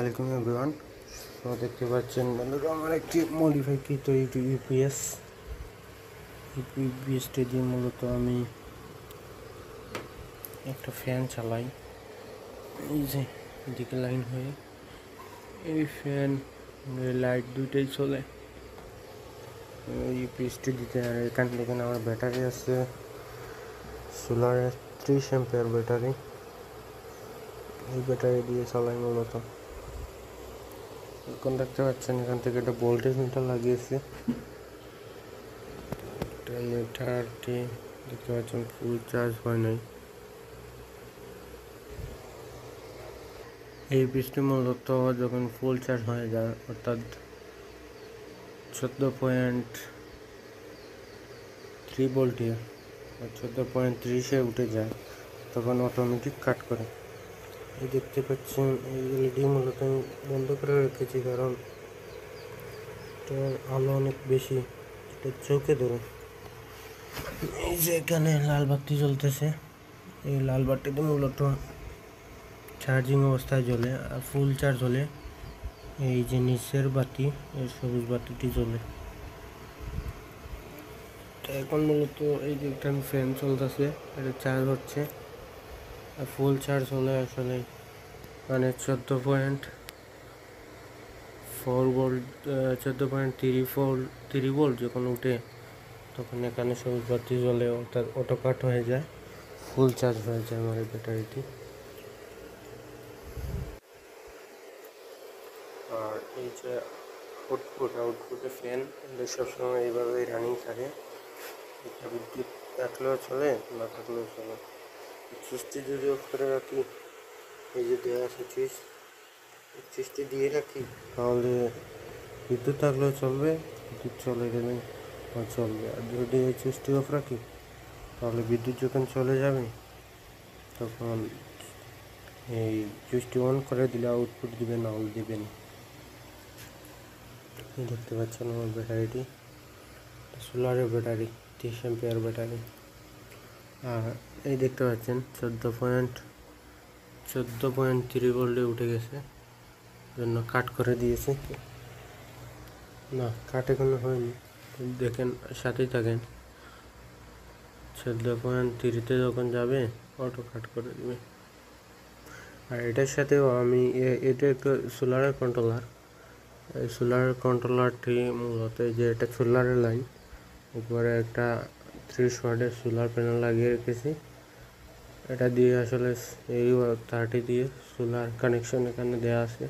Welcome everyone. তো দেখতে পাচ্ছেন বন্ধুরা, আমার একটি মডিফাইকৃত ইউপিএসটি দিয়ে মূলত আমি একটা ফ্যান চালাই। এই যে এদিকে লাইন হয়ে এই ফ্যান লাইট দুইটাই চলে ইউপিএসটি দিতে। আর এখান থেকে আমার ব্যাটারি আছে সোলারের 30 অ্যাম্পিয়ার ব্যাটারি। এই ব্যাটারি দিয়ে চালাই মূলত। এখন দেখতে পাচ্ছেন এখান থেকে একটা ভোল্টেজ মিটার লাগিয়েছে। মিটারটি দেখতে পাচ্ছেন ফুল চার্জ হয় নাই। এই পিসটি মূলত যখন ফুল চার্জ হয়ে যায়, অর্থাৎ 14.3 ভোল্টে 14.30-এ উঠে যায়, তখন অটোমেটিক কাট করে। এই দেখতে পাচ্ছেন এই এলইডি মূলত আমি বন্ধ করে রেখেছি, কারণ এটার আলো অনেক বেশি, এটা চোখে ধরে। এই যে এখানে লাল বাতি জ্বলতেছে, এই লাল বাতিটি মূলত চার্জিং অবস্থায় জ্বলে, আর ফুল চার্জ হলে এই যে নিচের বাতি, এই সবুজ বাতিটি জ্বলে। তো এখন মূলত এই যে একটা ফ্যান চলতেছে, এটা চার্জ হচ্ছে, আর ফুল চার্জ হলে আসলে মানে 14.4 ভোল্ট 14.3 ভোল্ট যখন উঠে, তখন এখানে সবুজ বাতি জ্বলে, অর্থাৎ অটো কাট হয়ে যায়, ফুল চার্জ হয়ে যায় আমার এই ব্যাটারিটি। আর এই যে আউটপুটে ফ্যান সবসময় এইভাবেই রানিং থাকে। এটা বিদ্যুৎ থাকলেও চলে, না থাকলেও চলে। সুইচটি যদি অফ করে রাখি, এই যে দেওয়া আছে সুইচটি দিয়ে রাখি, তাহলে বিদ্যুৎ থাকলেও চলবে, বিদ্যুৎ চলে গেলে চলবে। আর যদি এই সুইচটি অফ রাখি, তাহলে বিদ্যুৎ যখন চলে যাবে, তখন এই সুইচটি অন করে দিলে আউটপুট দিবে, না হলে দিবে না। দেখতে পাচ্ছেন আমার ব্যাটারিটি সোলারের ব্যাটারি, 30 অ্যাম্পিয়ার ব্যাটারি। আর এই দেখতে পাচ্ছেন 14.3 ভোল্টে উঠে গেছে, জন্য কাট করে দিয়েছে। না, কাট এখনো হয়নি, দেখেন, সাথেই থাকেন। 14.3-তে যখন যাবে, অটো কাট করে দেবে। আর এটার সাথেও আমি এটা একটা সোলারের কন্ট্রোলার। এই সোলারের কন্ট্রোলারটি মূলত যে এটা সোলারের লাইন, উপরে একটা 30 ওয়াটের সোলার প্যানেল লাগিয়ে রেখেছি। এটা দিয়ে আসলে এই 30 দিয়ে সোলার কানেকশন এখানে দেওয়া আছে।